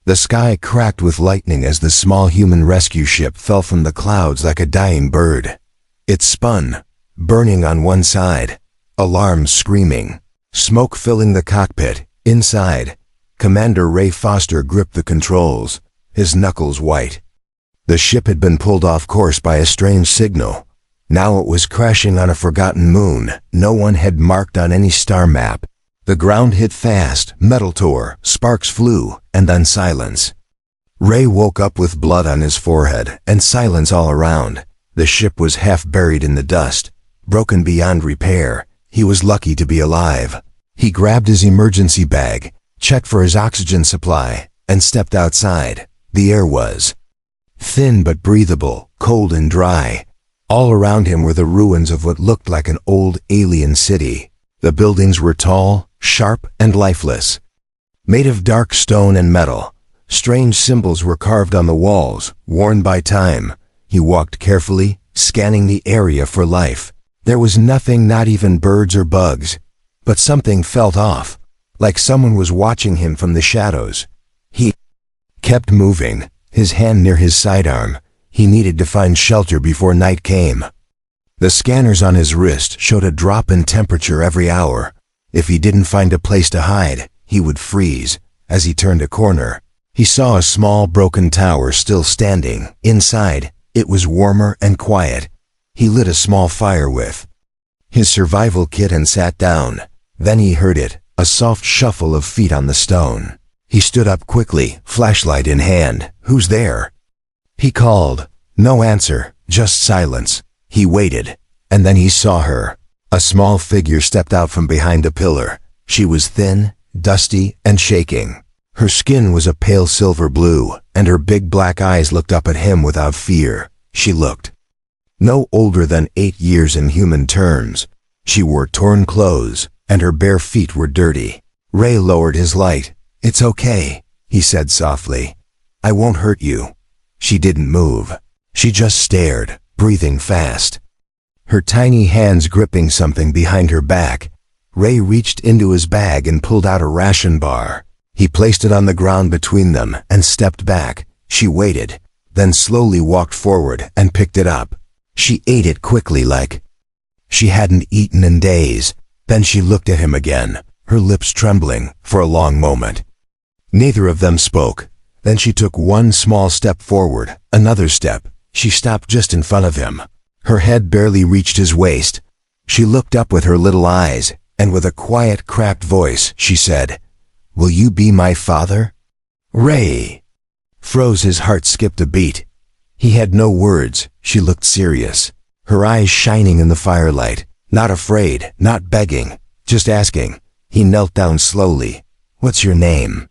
The sky cracked with lightning as the small human rescue ship fell from the clouds like a dying bird. It spun, burning on one side, alarms screaming, smoke filling the cockpit. Inside, Commander Ray Foster gripped the controls, his knuckles white. The ship had been pulled off course by a strange signal. Now it was crashing on a forgotten moon no one had marked on any star map. The ground hit fast, metal tore, sparks flew, and then silence. Ray woke up with blood on his forehead and silence all around. The ship was half buried in the dust, broken beyond repair. He was lucky to be alive. He grabbed his emergency bag, checked for his oxygen supply, and stepped outside. The air was thin but breathable, cold and dry. All around him were the ruins of what looked like an old alien city. The buildings were tall, sharp, and lifeless. Made of dark stone and metal, strange symbols were carved on the walls, worn by time. He walked carefully, scanning the area for life. There was nothing, not even birds or bugs. But something felt off, like someone was watching him from the shadows. He kept moving, his hand near his sidearm. He needed to find shelter before night came. The scanners on his wrist showed a drop in temperature every hour. If he didn't find a place to hide, he would freeze. As he turned a corner, he saw a small broken tower still standing. Inside, it was warmer and quiet. He lit a small fire with his survival kit and sat down. Then he heard it, a soft shuffle of feet on the stone. He stood up quickly, flashlight in hand. "Who's there?" he called. No answer, just silence. He waited, and then he saw her. A small figure stepped out from behind a pillar. She was thin, dusty, and shaking. Her skin was a pale silver blue, and her big black eyes looked up at him without fear. She looked no older than 8 years in human terms. She wore torn clothes, and her bare feet were dirty. Ray lowered his light. "It's okay," he said softly. "I won't hurt you." She didn't move. She just stared, breathing fast, her tiny hands gripping something behind her back. Ray reached into his bag and pulled out a ration bar. He placed it on the ground between them and stepped back. She waited, then slowly walked forward and picked it up. She ate it quickly like she hadn't eaten in days. Then she looked at him again, her lips trembling, for a long moment. Neither of them spoke. Then she took one small step forward, another step. She stopped just in front of him. Her head barely reached his waist. She looked up with her little eyes, and with a quiet, cracked voice, she said, "Will you be my father?" Ray froze. His heart skipped a beat. He had no words. She looked serious, her eyes shining in the firelight. Not afraid, not begging, just asking. He knelt down slowly. "What's your name?"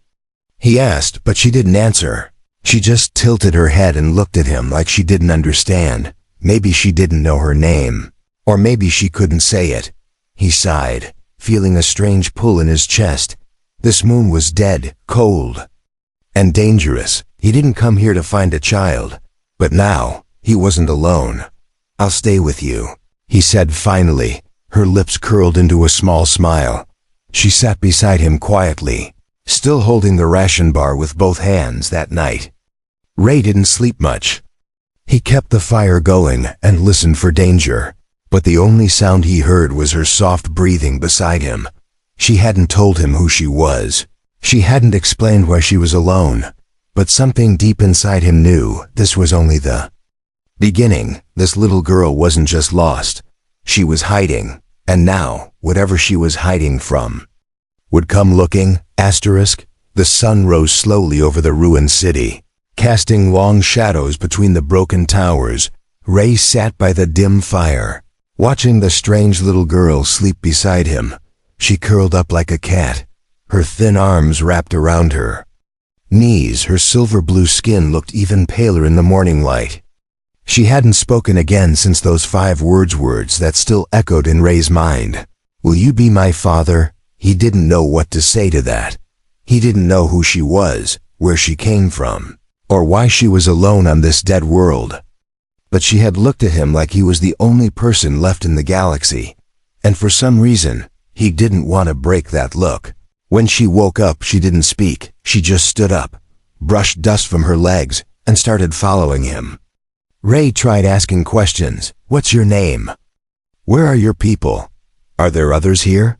he asked, but she didn't answer. She just tilted her head and looked at him like she didn't understand. Maybe she didn't know her name, or maybe she couldn't say it. He sighed, feeling a strange pull in his chest. This moon was dead, cold, and dangerous. He didn't come here to find a child, but now he wasn't alone. "I'll stay with you," he said finally. Her lips curled into a small smile. She sat beside him quietly, still holding the ration bar with both hands. That night, Ray didn't sleep much. He kept the fire going and listened for danger, but the only sound he heard was her soft breathing beside him. She hadn't told him who she was. She hadn't explained why she was alone, but something deep inside him knew this was only the beginning. This little girl wasn't just lost. She was hiding, and now, whatever she was hiding from would come looking. The sun rose slowly over the ruined city, casting long shadows between the broken towers. Ray sat by the dim fire, watching the strange little girl sleep beside him. She curled up like a cat, her thin arms wrapped around her knees. Her silver blue skin looked even paler in the morning light. She hadn't spoken again since those 5 words that still echoed in Ray's mind. "Will you be my father?" He didn't know what to say to that. He didn't know who she was, where she came from, or why she was alone on this dead world. But she had looked at him like he was the only person left in the galaxy, and for some reason, he didn't want to break that look. When she woke up, she didn't speak. She just stood up, brushed dust from her legs, and started following him. Ray tried asking questions. What's your name? Where are your people? Are there others here?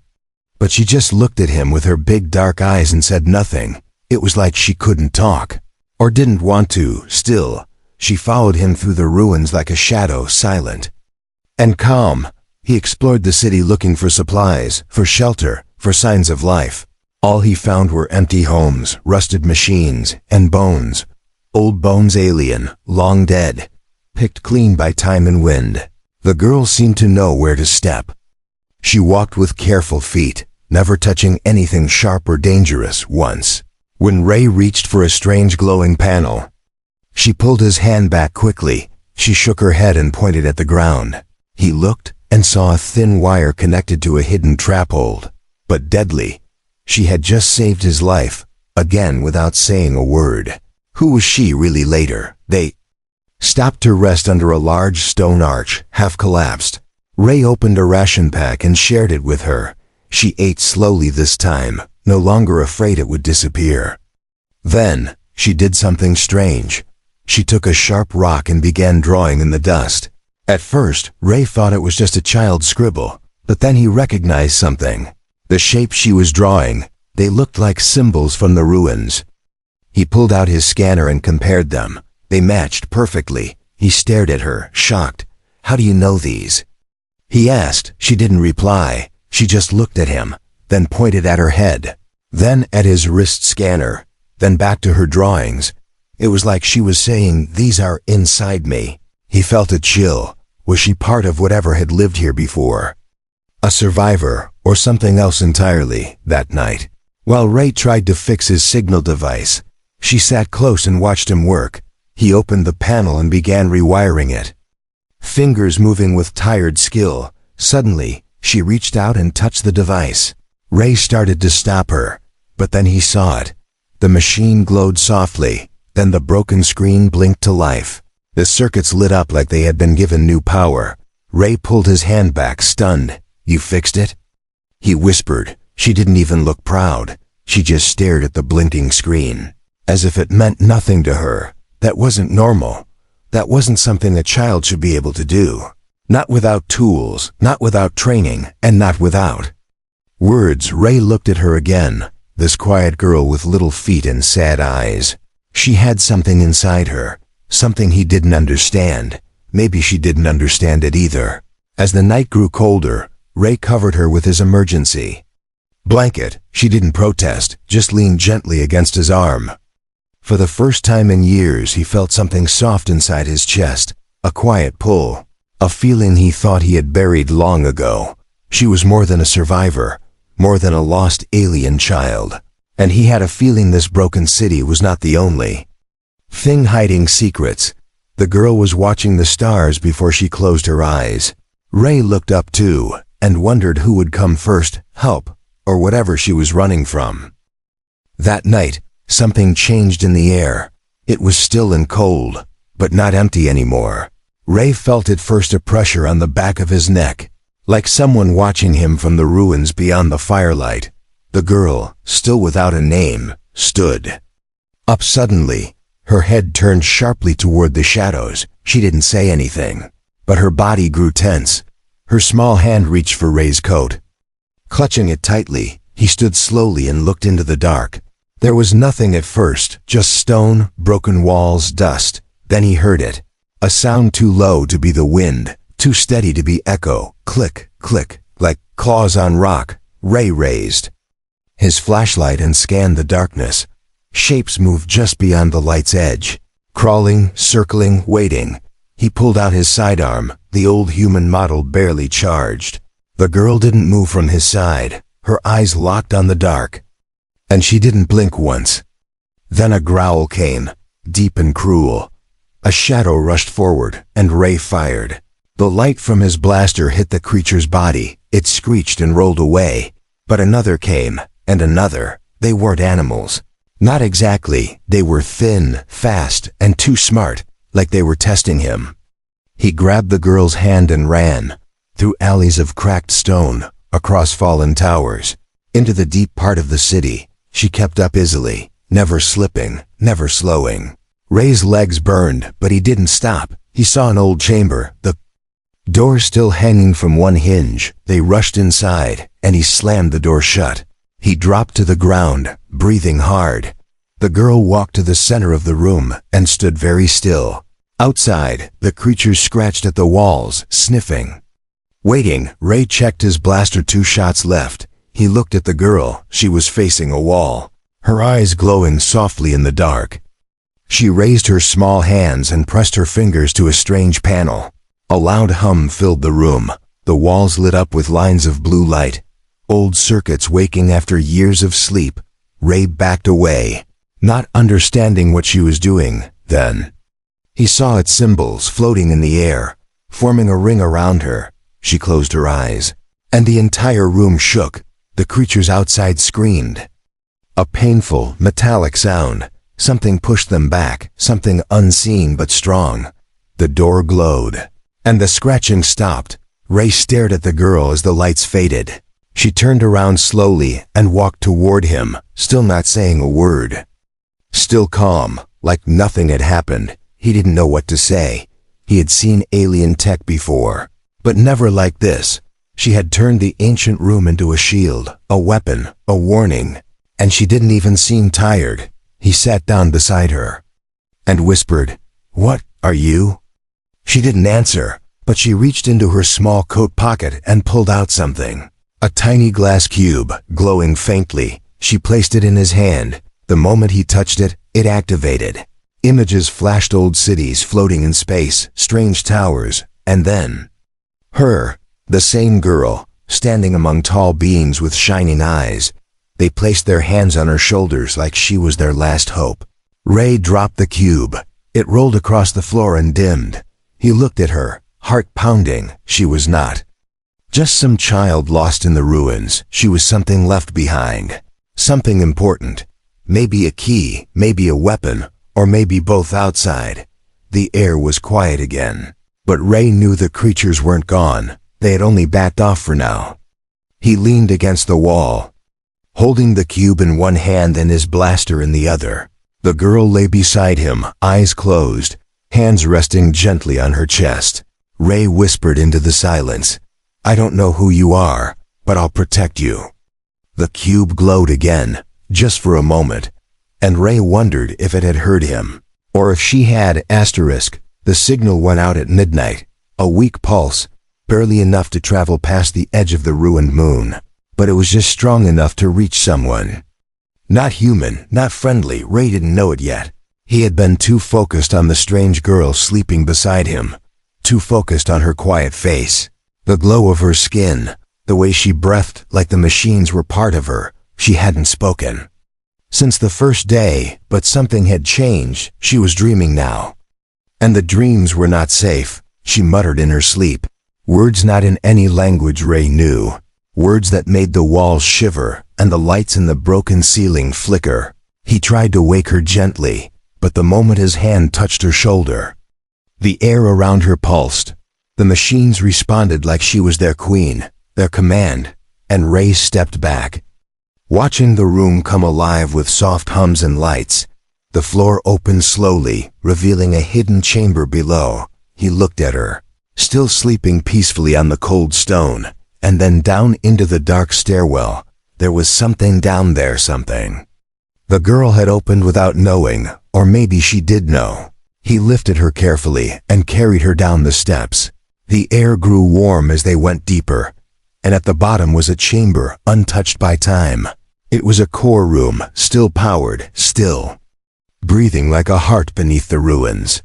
But she just looked at him with her big dark eyes and said nothing. It was like she couldn't talk. Or didn't want to. Still, she followed him through the ruins like a shadow, silent and calm. He explored the city looking for supplies, for shelter, for signs of life. All he found were empty homes, rusted machines, and bones. Old bones, alien, long dead, picked clean by time and wind. The girl seemed to know where to step. She walked with careful feet, never touching anything sharp or dangerous. Once, when Ray reached for a strange glowing panel, she pulled his hand back quickly. She shook her head and pointed at the ground. He looked and saw a thin wire connected to a hidden trap hold, but deadly. She had just saved his life, again without saying a word. Who was she really? Later, they stopped to rest under a large stone arch, half collapsed. Ray opened a ration pack and shared it with her. She ate slowly this time, no longer afraid it would disappear. Then, she did something strange. She took a sharp rock and began drawing in the dust. At first, Ray thought it was just a child's scribble, but then he recognized something. The shapes she was drawing, they looked like symbols from the ruins. He pulled out his scanner and compared them. They matched perfectly. He stared at her, shocked. How do you know these? He asked. She didn't reply. She just looked at him, then pointed at her head, then at his wrist scanner, then back to her drawings. It was like she was saying, "These are inside me." He felt a chill. Was she part of whatever had lived here before? A survivor, or something else entirely? That night, while Ray tried to fix his signal device, she sat close and watched him work. He opened the panel and began rewiring it, fingers moving with tired skill. Suddenly, she reached out and touched the device. Ray started to stop her, but then he saw it. The machine glowed softly, then the broken screen blinked to life. The circuits lit up like they had been given new power. Ray pulled his hand back, stunned. "You fixed it?" he whispered. She didn't even look proud. She just stared at the blinking screen, as if it meant nothing to her. That wasn't normal. That wasn't something a child should be able to do. Not without tools, not without training, and not without words. Ray looked at her again, this quiet girl with little feet and sad eyes. She had something inside her, something he didn't understand. Maybe she didn't understand it either. As the night grew colder, Ray covered her with his emergency blanket. She didn't protest, just leaned gently against his arm. For the first time in years, he felt something soft inside his chest, a quiet pull, a feeling he thought he had buried long ago. She was more than a survivor, more than a lost alien child. And he had a feeling this broken city was not the only thing hiding secrets. The girl was watching the stars before she closed her eyes. Ray looked up too, and wondered who would come first, help, or whatever she was running from. That night, something changed in the air. It was still and cold, but not empty anymore. Ray felt at first a pressure on the back of his neck, like someone watching him from the ruins beyond the firelight. The girl, still without a name, stood up suddenly. Her head turned sharply toward the shadows. She didn't say anything, but her body grew tense. Her small hand reached for Ray's coat. Clutching it tightly, he stood slowly and looked into the dark. There was nothing at first, just stone, broken walls, dust. Then he heard it. A sound too low to be the wind, too steady to be echo. Click, click, like claws on rock. Ray raised his flashlight and scanned the darkness. Shapes moved just beyond the light's edge, crawling, circling, waiting. He pulled out his sidearm, the old human model barely charged. The girl didn't move from his side, her eyes locked on the dark. And she didn't blink once. Then a growl came, deep and cruel. A shadow rushed forward, and Ray fired. The light from his blaster hit the creature's body. It screeched and rolled away. But another came, and another. They weren't animals. Not exactly. They were thin, fast, and too smart, like they were testing him. He grabbed the girl's hand and ran, through alleys of cracked stone, across fallen towers, into the deep part of the city. She kept up easily, never slipping, never slowing. Ray's legs burned, but he didn't stop. He saw an old chamber, the door still hanging from one hinge. They rushed inside, and he slammed the door shut. He dropped to the ground, breathing hard. The girl walked to the center of the room and stood very still. Outside, the creatures scratched at the walls, sniffing. Waiting, Ray checked his blaster. 2 shots left. He looked at the girl. She was facing a wall, her eyes glowing softly in the dark. She raised her small hands and pressed her fingers to a strange panel. A loud hum filled the room. The walls lit up with lines of blue light. Old circuits waking after years of sleep. Ray backed away, not understanding what she was doing. Then he saw its symbols floating in the air, forming a ring around her. She closed her eyes, and the entire room shook. The creatures outside screamed. A painful, metallic sound. Something pushed them back, something unseen but strong. The door glowed, and the scratching stopped. Ray stared at the girl as the lights faded. She turned around slowly and walked toward him, still not saying a word. Still calm, like nothing had happened. He didn't know what to say. He had seen alien tech before, but never like this. She had turned the ancient room into a shield, a weapon, a warning, and she didn't even seem tired. He sat down beside her and whispered, "What are you?" She didn't answer, but she reached into her small coat pocket and pulled out something. A tiny glass cube, glowing faintly. She placed it in his hand. The moment he touched it, it activated. Images flashed, old cities floating in space, strange towers, and then her, the same girl, standing among tall beings with shining eyes. They placed their hands on her shoulders like she was their last hope. Ray dropped the cube. It rolled across the floor and dimmed. He looked at her, heart pounding. She was not just some child lost in the ruins. She was something left behind. Something important. Maybe a key, maybe a weapon, or maybe both outside. The air was quiet again. But Ray knew the creatures weren't gone. They had only backed off for now. He leaned against the wall, holding the cube in one hand and his blaster in the other. The girl lay beside him, eyes closed, hands resting gently on her chest. Ray whispered into the silence, "I don't know who you are, but I'll protect you." The cube glowed again, just for a moment, and Ray wondered if it had heard him, or if she had. The signal went out at midnight, a weak pulse, barely enough to travel past the edge of the ruined moon, but it was just strong enough to reach someone. Not human, not friendly. Ray didn't know it yet. He had been too focused on the strange girl sleeping beside him, too focused on her quiet face, the glow of her skin, the way she breathed like the machines were part of her. She hadn't spoken since the first day, but something had changed. She was dreaming now, and the dreams were not safe. She muttered in her sleep, words not in any language Ray knew, words that made the walls shiver and the lights in the broken ceiling flicker. He tried to wake her gently, but the moment his hand touched her shoulder, the air around her pulsed. The machines responded like she was their queen, their command, and Ray stepped back, watching the room come alive with soft hums and lights. The floor opened slowly, revealing a hidden chamber below. He looked at her, still sleeping peacefully on the cold stone, and then down into the dark stairwell. There was something down there, something the girl had opened without knowing, or maybe she did know. He lifted her carefully and carried her down the steps. The air grew warm as they went deeper, and at the bottom was a chamber untouched by time. It was a core room, still powered, still breathing like a heart beneath the ruins.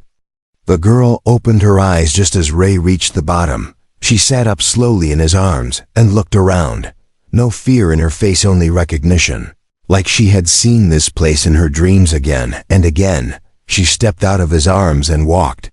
The girl opened her eyes just as Ray reached the bottom. She sat up slowly in his arms and looked around. No fear in her face, only recognition. Like she had seen this place in her dreams again and again. She stepped out of his arms and walked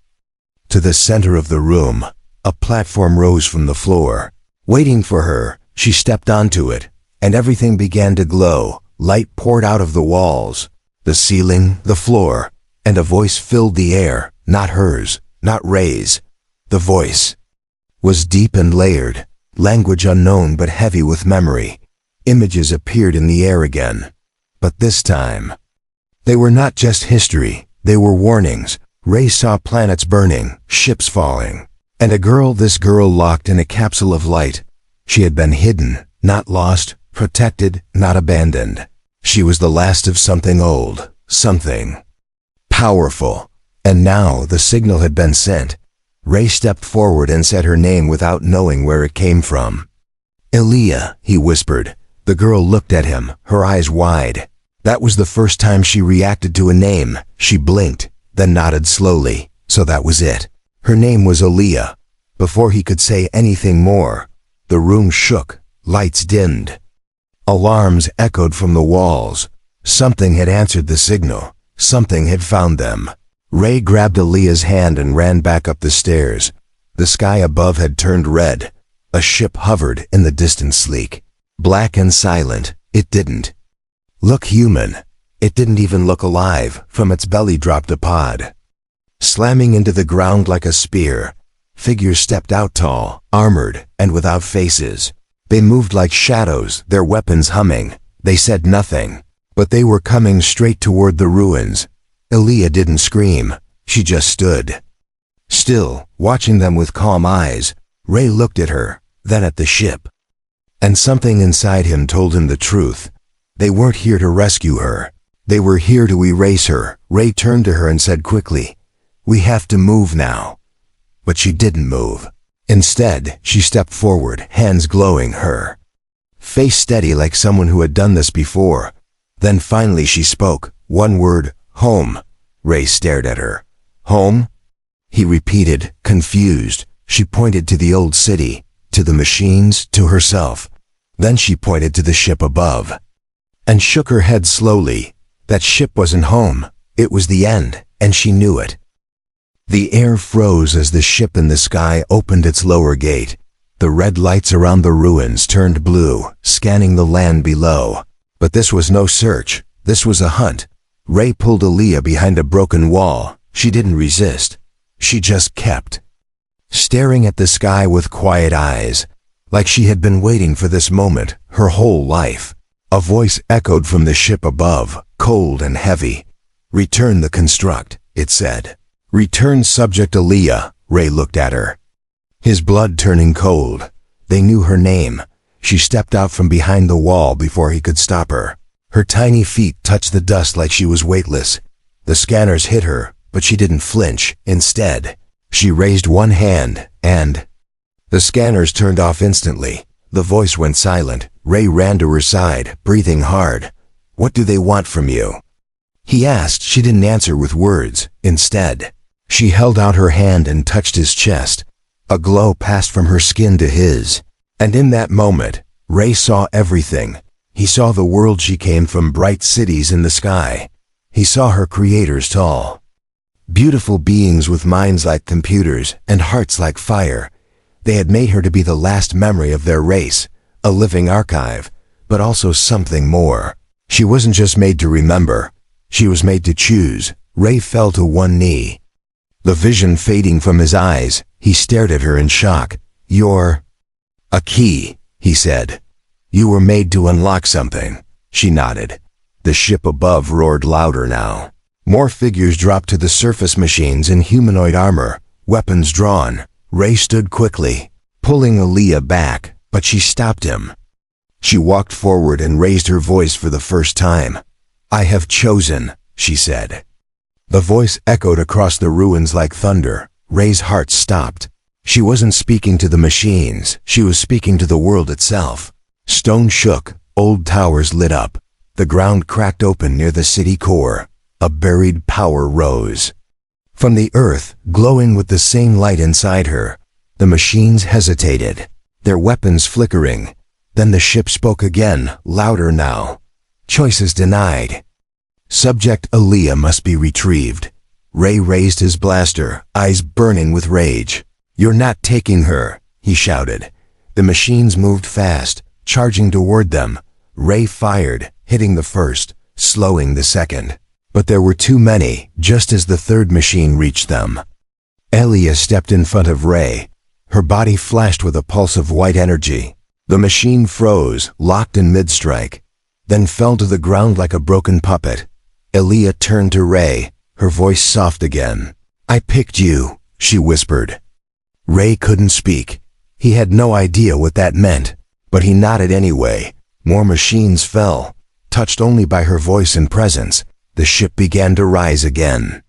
to the center of the room. A platform rose from the floor, waiting for her. She stepped onto it, and everything began to glow. Light poured out of the walls, the ceiling, the floor, and a voice filled the air. Not hers, not Ray's. The voice was deep and layered, language unknown but heavy with memory. Images appeared in the air again, but this time They were not just history, they were warnings. Ray saw planets burning, ships falling, and this girl locked in a capsule of light. She had been hidden, not lost, protected, not abandoned. She was the last of something old, something powerful. And now the signal had been sent. Ray stepped forward and said her name without knowing where it came from. "Elia," he whispered. The girl looked at him, her eyes wide. That was the first time she reacted to a name. She blinked, then nodded slowly. So that was it. Her name was Elia. Before he could say anything more, the room shook, lights dimmed. Alarms echoed from the walls. Something had answered the signal. Something had found them. Ray grabbed Elia's hand and ran back up the stairs. The sky above had turned red. A ship hovered in the distant sleek. Black and silent, it didn't look human. It didn't even look alive. From its belly dropped a pod. Slamming into the ground like a spear, figures stepped out tall, armored, and without faces. They moved like shadows, their weapons humming. They said nothing, but they were coming straight toward the ruins. Elia didn't scream. She just stood still, watching them with calm eyes. Ray looked at her, then at the ship. And something inside him told him the truth. They weren't here to rescue her. They were here to erase her. Ray turned to her and said quickly, "We have to move now." But she didn't move. Instead, she stepped forward, hands glowing, her face steady like someone who had done this before. Then finally she spoke, one word, "Home." Ray stared at her. "Home?" He repeated, confused. She pointed to the old city, to the machines, to herself. Then she pointed to the ship above and shook her head slowly. That ship wasn't home. It was the end, and she knew it. The air froze as the ship in the sky opened its lower gate. The red lights around the ruins turned blue, scanning the land below. But this was no search. This was a hunt. Ray pulled Elia behind a broken wall. She didn't resist. She just kept staring at the sky with quiet eyes, like she had been waiting for this moment her whole life. A voice echoed from the ship above, cold and heavy. "Return the construct," it said. "Return subject Elia." Ray looked at her, his blood turning cold. They knew her name. She stepped out from behind the wall before he could stop her. Her tiny feet touched the dust like she was weightless. The scanners hit her, but she didn't flinch. Instead, she raised one hand, and the scanners turned off instantly. The voice went silent. Ray ran to her side, breathing hard. "What do they want from you?" he asked. She didn't answer with words. Instead, she held out her hand and touched his chest. A glow passed from her skin to his. And in that moment, Ray saw everything. He saw the world she came from, bright cities in the sky. He saw her creators, tall, beautiful beings with minds like computers and hearts like fire. They had made her to be the last memory of their race, a living archive, but also something more. She wasn't just made to remember. She was made to choose. Ray fell to one knee. The vision fading from his eyes, he stared at her in shock. "You're a key," he said. "You were made to unlock something." She nodded. The ship above roared louder now. More figures dropped to the surface, machines in humanoid armor, weapons drawn. Ray stood quickly, pulling Elia back, but she stopped him. She walked forward and raised her voice for the first time. "I have chosen," she said. The voice echoed across the ruins like thunder. Ray's heart stopped. She wasn't speaking to the machines. She was speaking to the world itself. Stone shook. Old towers lit up. The ground cracked open near the city core. A buried power rose from the earth, glowing with the same light inside her. The machines hesitated, their weapons flickering. Then the ship spoke again, louder now. "Choices denied. Subject Elia must be retrieved." Ray raised his blaster, eyes burning with rage. "You're not taking her," he shouted. The machines moved fast, charging toward them. Ray fired, hitting the first, slowing the second. But there were too many. Just as the third machine reached them, Elia stepped in front of Ray. Her body flashed with a pulse of white energy. The machine froze, locked in mid-strike, then fell to the ground like a broken puppet. Aaliyah turned to Ray, her voice soft again. "I picked you," she whispered. Ray couldn't speak. He had no idea what that meant, but he nodded anyway. More machines fell. Touched only by her voice and presence, the ship began to rise again.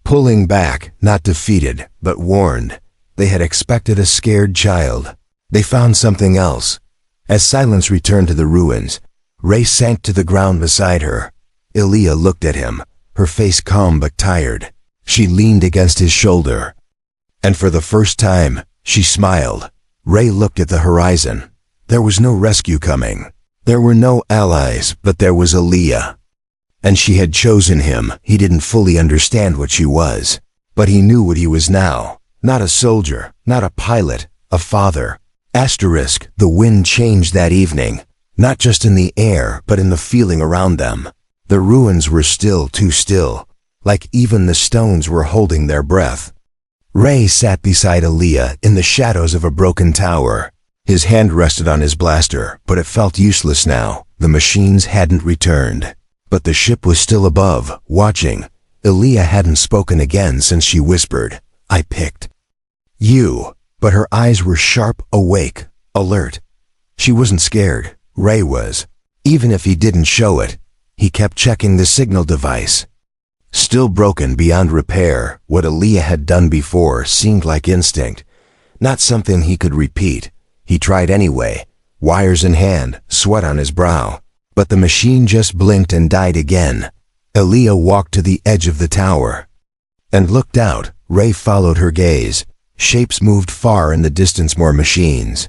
Pulling back, not defeated, but warned. They had expected a scared child. They found something else. As silence returned to the ruins, Ray sank to the ground beside her. Aaliyah looked at him, her face calm but tired. She leaned against his shoulder. And for the first time, she smiled. Ray looked at the horizon. There was no rescue coming. There were no allies, but there was Aaliyah. And she had chosen him. He didn't fully understand what she was, but he knew what he was now. Not a soldier, not a pilot, a father. Asterisk, the wind changed that evening, not just in the air, but in the feeling around them. The ruins were still too still, like even the stones were holding their breath. Ray sat beside Aaliyah in the shadows of a broken tower. His hand rested on his blaster, but it felt useless now. The machines hadn't returned. But the ship was still above, watching. Aaliyah hadn't spoken again since she whispered, "I picked you." But her eyes were sharp, awake, alert. She wasn't scared. Ray was. Even if he didn't show it, he kept checking the signal device. Still broken beyond repair, what Aaliyah had done before seemed like instinct, not something he could repeat. He tried anyway, wires in hand, sweat on his brow. But the machine just blinked and died again. Aaliyah walked to the edge of the tower and looked out. Ray followed her gaze. Shapes moved far in the distance, more machines.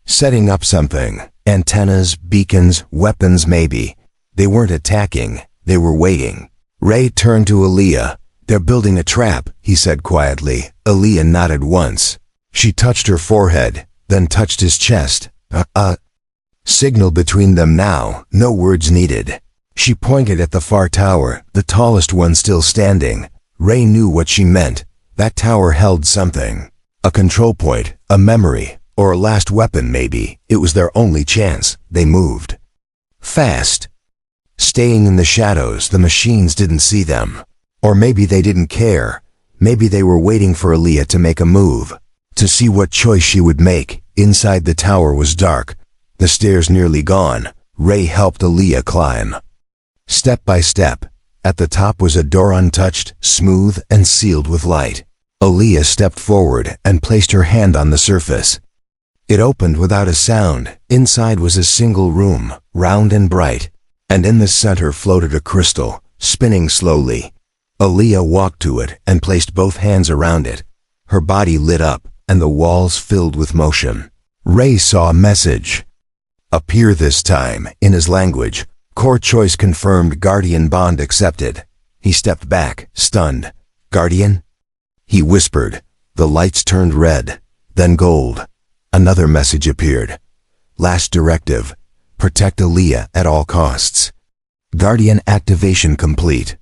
Setting up something. Antennas, beacons, weapons maybe. They weren't attacking, they were waiting. Ray turned to Aaliyah. "They're building a trap," he said quietly. Aaliyah nodded once. She touched her forehead, then touched his chest. Signal between them now, no words needed. She pointed at the far tower, the tallest one still standing. Ray knew what she meant. That tower held something. A control point, a memory, or a last weapon maybe. It was their only chance. They moved fast. Staying in the shadows, the machines didn't see them. Or maybe they didn't care. Maybe they were waiting for Aaliyah to make a move, to see what choice she would make. Inside the tower was dark. The stairs nearly gone. Ray helped Aaliyah climb. Step by step. At the top was a door untouched, smooth, and sealed with light. Aaliyah stepped forward and placed her hand on the surface. It opened without a sound. Inside was a single room, round and bright. And in the center floated a crystal, spinning slowly. Aaliyah walked to it and placed both hands around it. Her body lit up, and the walls filled with motion. Ray saw a message appear this time, in his language. Core choice confirmed, Guardian bond accepted. He stepped back, stunned. "Guardian?" he whispered. The lights turned red, then gold. Another message appeared. "Last directive. Protect Aaliyah at all costs. Guardian activation complete."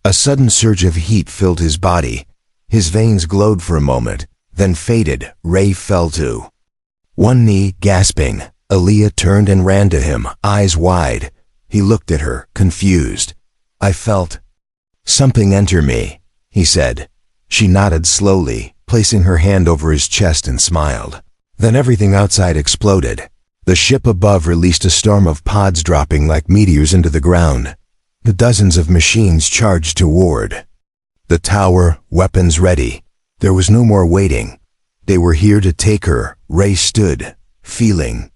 A sudden surge of heat filled his body. His veins glowed for a moment, then faded. Ray fell to one knee, gasping. Aaliyah turned and ran to him, eyes wide. He looked at her, confused. "I felt something enter me," he said. She nodded slowly, placing her hand over his chest, and smiled. Then everything outside exploded. The ship above released a storm of pods dropping like meteors into the ground. The dozens of machines charged toward the tower, weapons ready. There was no more waiting. They were here to take her. Ray stood, feeling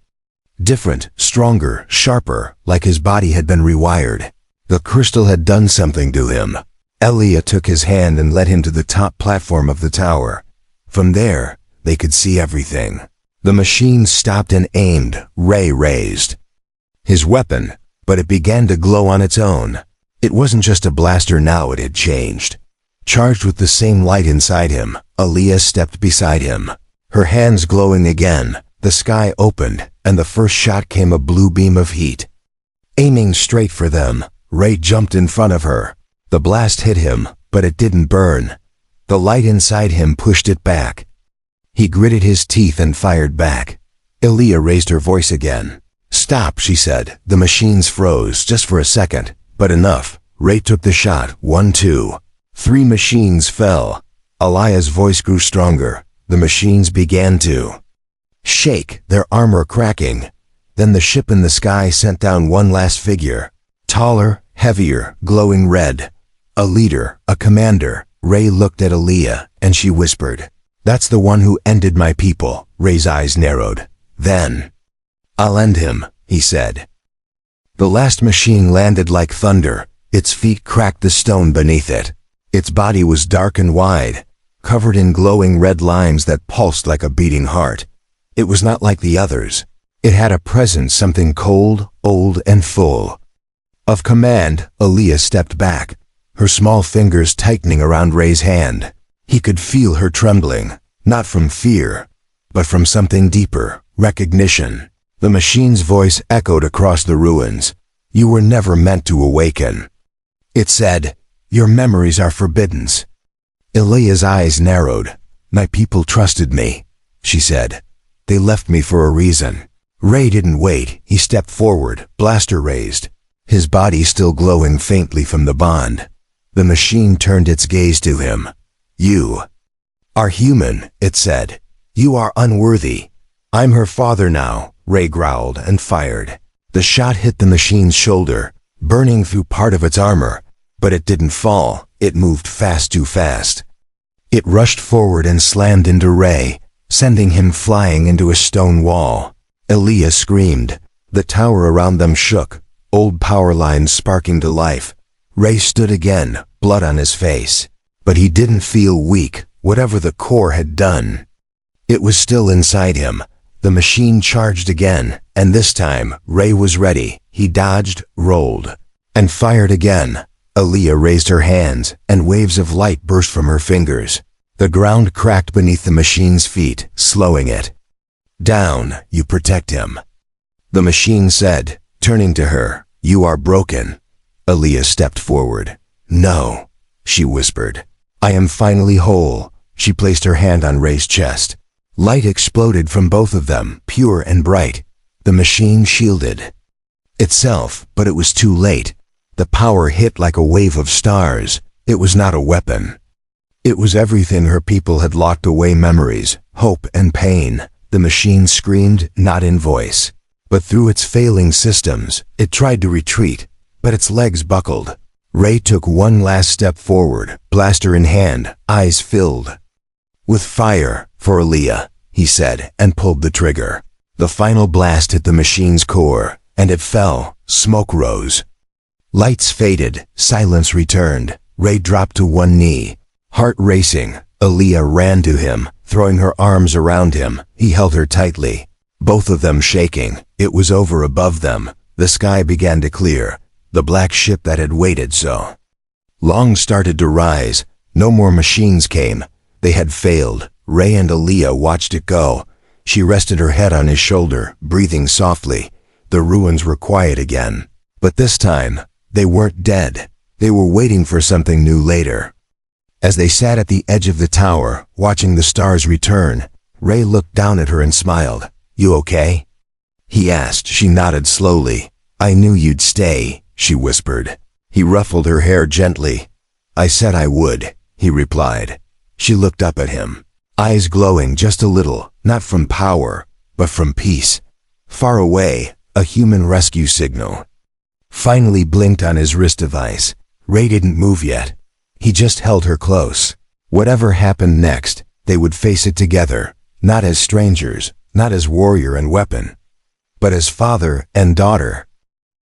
different, stronger, sharper, like his body had been rewired. The crystal had done something to him. Aaliyah took his hand and led him to the top platform of the tower. From there, they could see everything. The machine stopped and aimed. Ray raised his weapon, but it began to glow on its own. It wasn't just a blaster now, it had changed. Charged with the same light inside him, Aaliyah stepped beside him, her hands glowing again. The sky opened, and the first shot came, a blue beam of heat. Aiming straight for them, Ray jumped in front of her. The blast hit him, but it didn't burn. The light inside him pushed it back. He gritted his teeth and fired back. Aaliyah raised her voice again. "Stop," she said. The machines froze, just for a second, but enough. Ray took the shot. 1, 2. 3 machines fell. Alia's voice grew stronger. The machines began to shake, their armor cracking. Then the ship in the sky sent down one last figure. Taller, heavier, glowing red. A leader, a commander. Ray looked at Alia, and she whispered, "That's the one who ended my people." Ray's eyes narrowed. Then, "I'll end him," he said. The last machine landed like thunder. Its feet cracked the stone beneath it. Its body was dark and wide, covered in glowing red lines that pulsed like a beating heart. It was not like the others. It had a presence, something cold, old, and full of command. Alia stepped back, her small fingers tightening around Ray's hand. He could feel her trembling, not from fear, but from something deeper, recognition. The machine's voice echoed across the ruins. "You were never meant to awaken." It said, "Your memories are forbidden." Alia's eyes narrowed. "My people trusted me," she said. "They left me for a reason." Ray didn't wait. He stepped forward, blaster raised, his body still glowing faintly from the bond. The machine turned its gaze to him. "You are human," it said. "You are unworthy." "I'm her father now," Ray growled and fired. The shot hit the machine's shoulder, burning through part of its armor, but it didn't fall. It moved fast, too fast. It rushed forward and slammed into Ray, sending him flying into a stone wall. Alia screamed. The tower around them shook, old power lines sparking to life. Ray stood again, blood on his face. But he didn't feel weak, whatever the core had done. It was still inside him. The machine charged again, and this time, Ray was ready. He dodged, rolled, and fired again. Alia raised her hands, and waves of light burst from her fingers. The ground cracked beneath the machine's feet, slowing it. "Down, you protect him," the machine said, turning to her. "You are broken." Alia stepped forward. "No," she whispered. "I am finally whole." She placed her hand on Ray's chest. Light exploded from both of them, pure and bright. The machine shielded itself, but it was too late. The power hit like a wave of stars. It was not a weapon. It was everything her people had locked away: memories, hope, and pain. The machine screamed, not in voice, but through its failing systems. It tried to retreat, but its legs buckled. Ray took one last step forward, blaster in hand, eyes filled with fire. "For Alia," he said, and pulled the trigger. The final blast hit the machine's core, and it fell. Smoke rose. Lights faded. Silence returned. Ray dropped to one knee, heart racing. Alia ran to him, throwing her arms around him. He held her tightly, both of them shaking. It was over above them. The sky began to clear. The black ship that had waited so long started to rise. No more machines came. They had failed. Ray and Alia watched it go. She rested her head on his shoulder, breathing softly. The ruins were quiet again. But this time, they weren't dead. They were waiting for something new later. As they sat at the edge of the tower, watching the stars return, Ray looked down at her and smiled. "You okay?" he asked. She nodded slowly. "I knew you'd stay," she whispered. He ruffled her hair gently. "I said I would," he replied. She looked up at him, eyes glowing just a little, not from power, but from peace. Far away, a human rescue signal finally blinked on his wrist device. Ray didn't move yet. He just held her close. Whatever happened next, they would face it together, not as strangers, not as warrior and weapon, but as father and daughter.